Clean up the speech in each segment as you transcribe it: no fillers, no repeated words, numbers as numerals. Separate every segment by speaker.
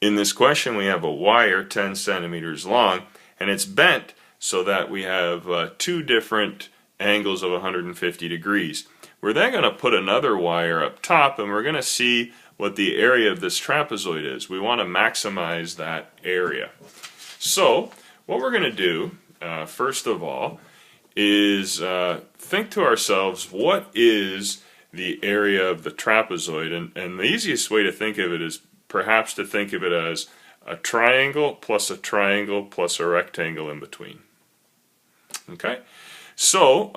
Speaker 1: In this question, we have a wire 10 centimeters long, and it's bent so that we have two different angles of 150 degrees. We're then going to put another wire up top, and we're going to see what the area of this trapezoid is. We want to maximize that area. So, what we're going to do, first of all, is think to ourselves, what is the area of the trapezoid? And the easiest way to think of it is perhaps to think of it as a triangle plus a rectangle in between. Okay? So,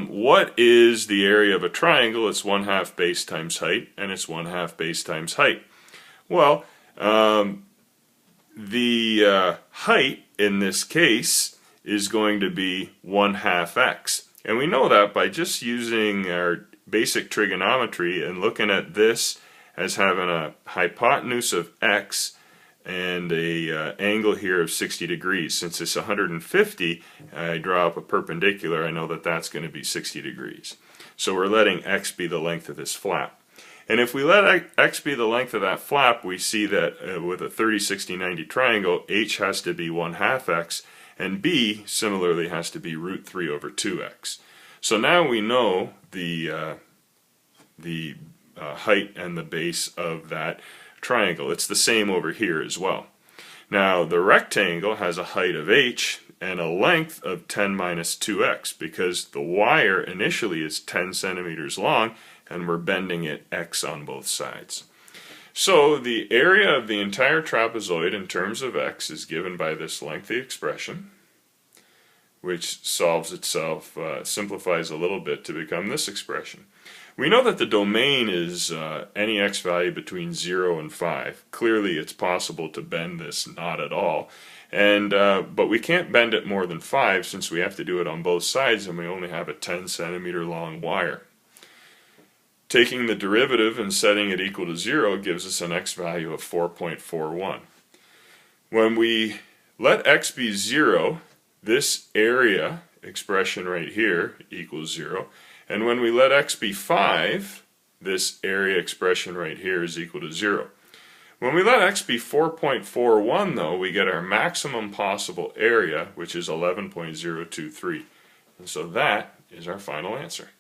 Speaker 1: what is the area of a triangle? It's 1/2 base times height, and it's 1/2 base times height. Well, the height in this case is going to be 1/2 x. And we know that by just using our basic trigonometry and looking at this as having a hypotenuse of x and a angle here of 60 degrees. Since it's 150, I draw up a perpendicular, I know that that's going to be 60 degrees. So we're letting x be the length of this flap. And if we let x be the length of that flap, we see that with a 30, 60, 90 triangle, h has to be 1/2 x, and b similarly has to be √3/2x. So now we know the height and the base of that triangle. It's the same over here as well. Now the rectangle has a height of h and a length of 10 minus 2x because the wire initially is 10 centimeters long and we're bending it x on both sides. So the area of the entire trapezoid in terms of x is given by this lengthy expression, which solves itself, simplifies a little bit to become this expression. We know that the domain is any x value between 0 and 5. Clearly it's possible to bend this not at all, but we can't bend it more than 5 since we have to do it on both sides and we only have a 10 centimeter long wire. Taking the derivative and setting it equal to 0 gives us an x value of 4.41. When we let x be 0, this area expression right here equals 0. And when we let x be 5, this area expression right here is equal to 0. When we let x be 4.41 though, we get our maximum possible area, which is 11.023. And so that is our final answer.